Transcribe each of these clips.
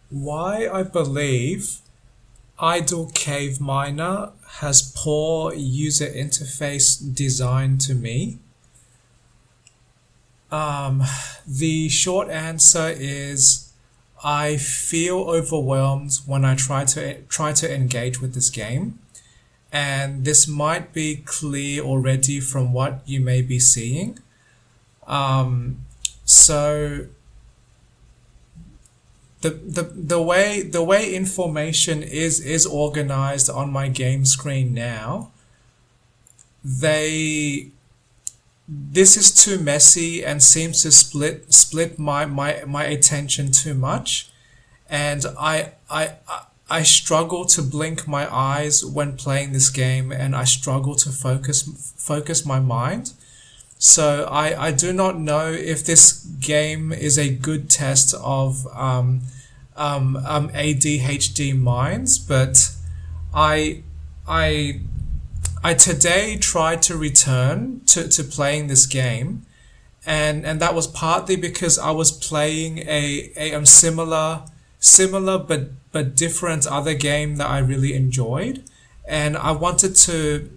Why I believe Idle Cave Miner has poor user interface design to me. The short answer is I feel overwhelmed when I try to engage with this game, and this might be clear already from what you may be seeing. So the way information is organized on my game screen now, they this is too messy and seems to split my attention too much, and I struggle to blink my eyes when playing this game, and I struggle to focus my mind. So I do not know if this game is a good test of ADHD minds, but I I I today tried to return to playing this game, and that was partly because I was playing a similar but different other game that I really enjoyed, and I wanted to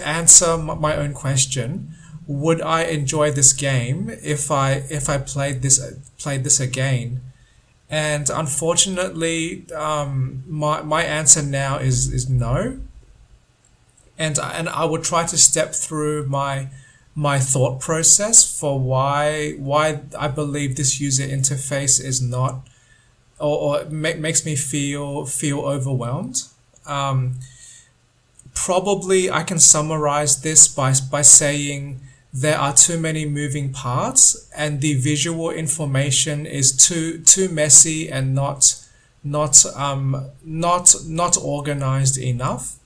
answer my own question: would I enjoy this game if I played this again? And unfortunately, my answer now is no. And I would try to step through my thought process for why I believe this user interface is not, or makes me feel overwhelmed. Um, Probably I can summarize this by saying there are too many moving parts, and the visual information is too messy and not organized enough.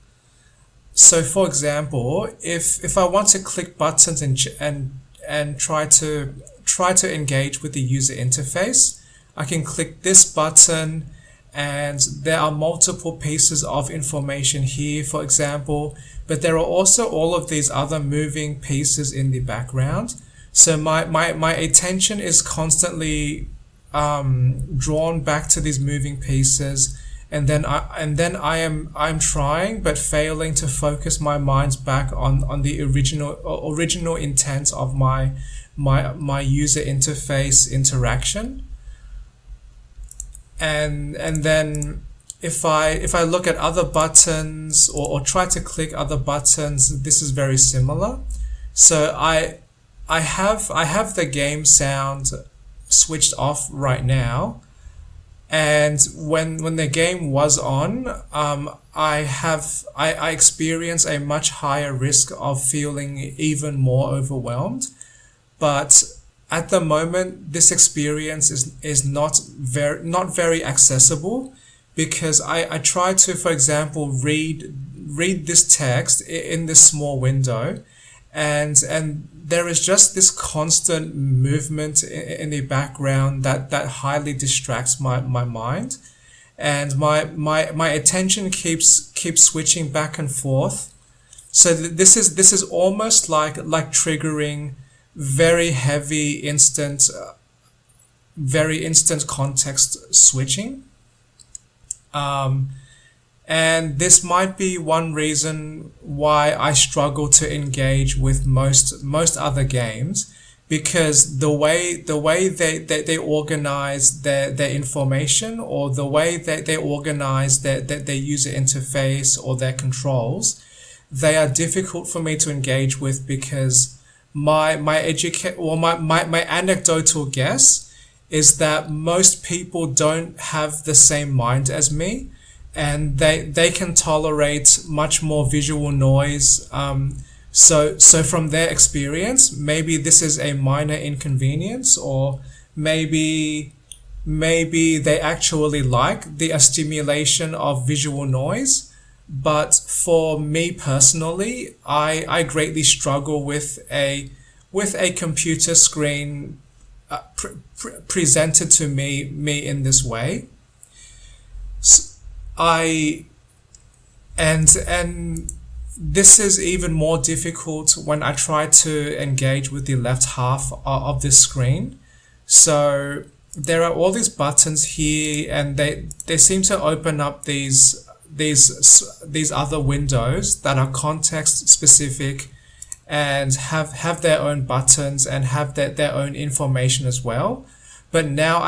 So, for example, if I want to click buttons and try to engage with the user interface, I can click this button, and there are multiple pieces of information here, for example, but there are also all of these other moving pieces in the background. So my attention is constantly drawn back to these moving pieces, and then I'm trying but failing to focus my minds back on the original intent of my user interface interaction. And then if I look at other buttons, or try to click other buttons, this is very similar. So I have the game sound switched off right now, and when the game was on, I experience a much higher risk of feeling even more overwhelmed. But at the moment, this experience is not very accessible, because I try to, for example, read this text in this small window, and there is just this constant movement in the background that highly distracts my mind, and my attention keeps switching back and forth. So this is almost like triggering very heavy very instant context switching. Um, and this might be one reason why I struggle to engage with most other games, because the way they organize their information, or the way they organize their user interface or their controls, they are difficult for me to engage with, because my anecdotal guess is that most people don't have the same mind as me, and they can tolerate much more visual noise. So from their experience, maybe this is a minor inconvenience, or maybe they actually like the stimulation of visual noise. But for me personally, I greatly struggle with a computer screen presented to me in this way. I and this is even more difficult when I try to engage with the left half of the screen. So there are all these buttons here, and they seem to open up these other windows that are context specific and have their own buttons and have their own information as well. But now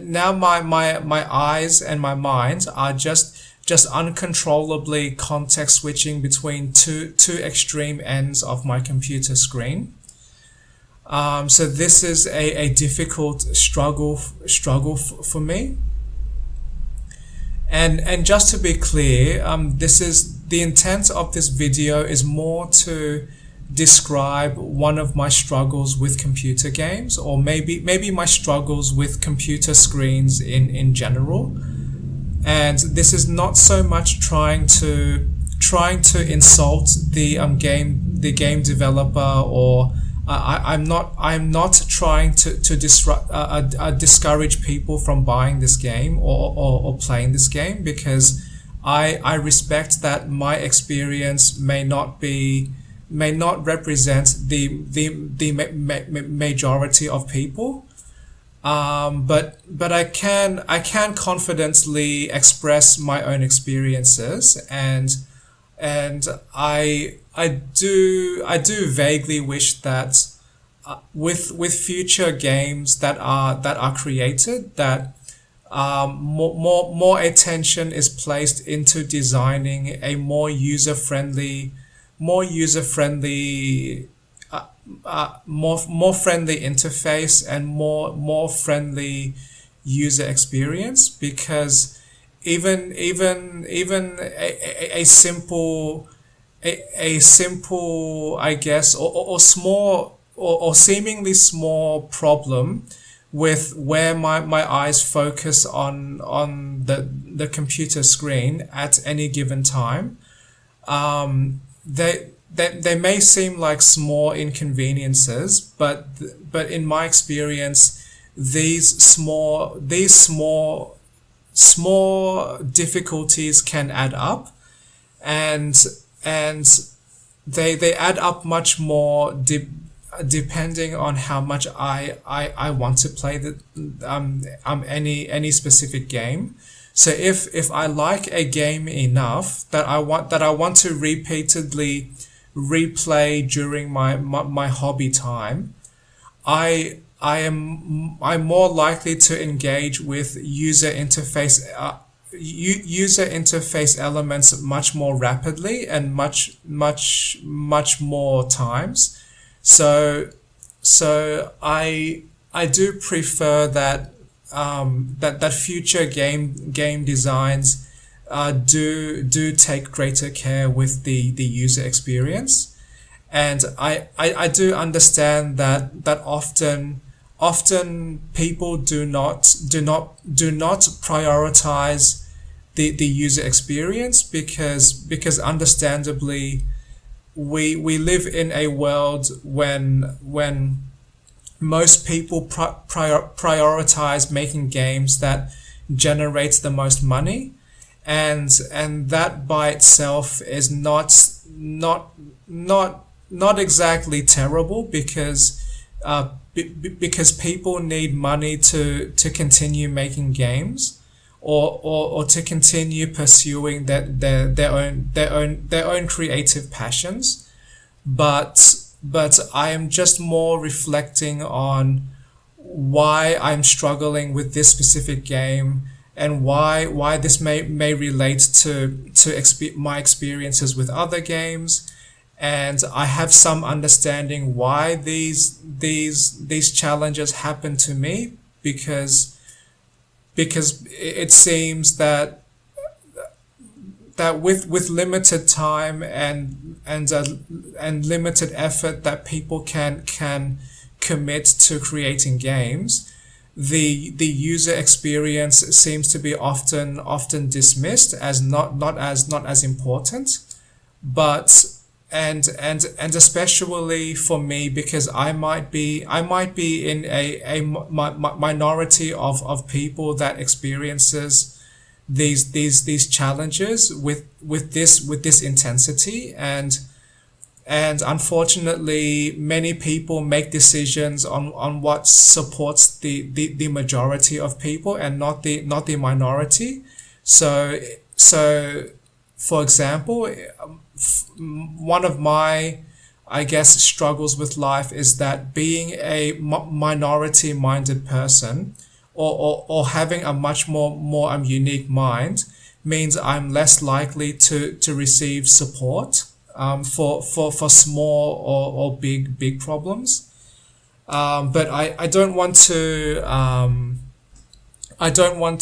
now my eyes and my mind are just uncontrollably context switching between two extreme ends of my computer screen. So this is a difficult struggle for me. And just to be clear, this is the intent of this video is more to describe one of my struggles with computer games, or maybe my struggles with computer screens in general. And this is not so much trying to insult the game developer, or I'm not trying to discourage people from buying this game or playing this game, because I respect that my experience may not represent the majority of people. But I can confidently express my own experiences, and I do vaguely wish that with future games that are created, that more attention is placed into designing a more user friendly interface and more friendly user experience, because even a simple I guess or small or seemingly small problem with where my eyes focus on the computer screen at any given time, they may seem like small inconveniences, but in my experience, these small difficulties can add up, and they add up much more depending on how much I want to play any specific game. So if I like a game enough that I want to repeatedly replay during my hobby time, I'm more likely to engage with user interface elements much more rapidly and much more times. So I do prefer that that future game designs do take greater care with the user experience. And I do understand that often people do not prioritize the user experience, because understandably we live in a world when most people prioritize making games that generate the most money, and that by itself is not exactly terrible, because people need money to continue making games, or to continue pursuing their own creative passions. But I am just more reflecting on why I'm struggling with this specific game, and why this may relate to my experiences with other games. And I have some understanding why these challenges happen to me, because it seems that with limited time and limited effort that people can commit to creating games, the user experience seems to be often dismissed as not as important. But and especially for me, because I might be in a minority of people that experiences these challenges with this intensity, and and unfortunately many people make decisions on what supports the majority of people and not the minority. So for example, one of my, I guess, struggles with life is that being a minority minded person, or having a much more unique mind, means I'm less likely to receive support for small or big problems. But I don't want to I don't want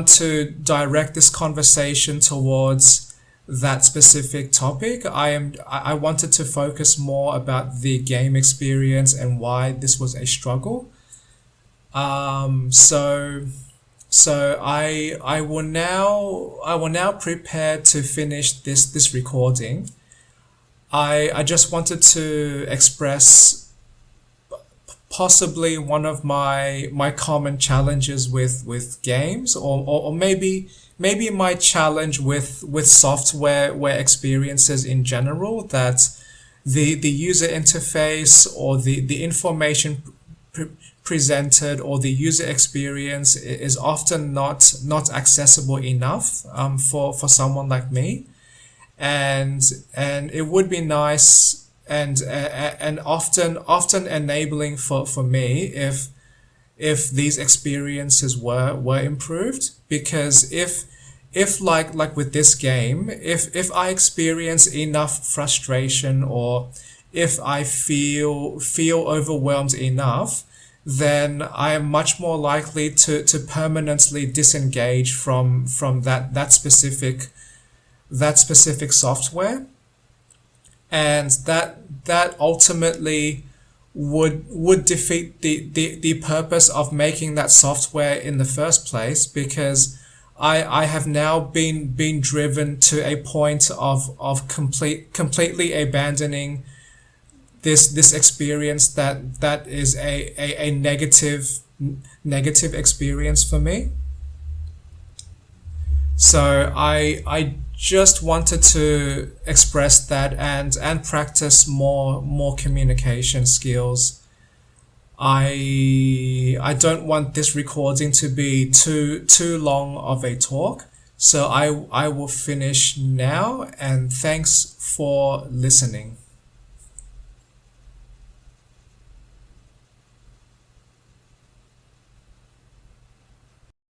to direct this conversation towards that specific topic. I wanted to focus more about the game experience and why this was a struggle. So I will now prepare to finish this recording. I just wanted to express possibly one of my common challenges with games, or maybe my challenge with software experiences in general, that the user interface or the information presented, or the user experience is often not accessible enough for someone like me. And it would be nice and often enabling for me if these experiences were improved. Because if like with this game, if I experience enough frustration, or if I feel overwhelmed enough, then I am much more likely to permanently disengage from that specific software. And that ultimately would defeat the purpose of making that software in the first place, because I have now been driven to a point of completely abandoning this experience that is a negative experience for me. So I just wanted to express that and practice more communication skills. I don't want this recording to be too long of a talk, so I will finish now, and thanks for listening.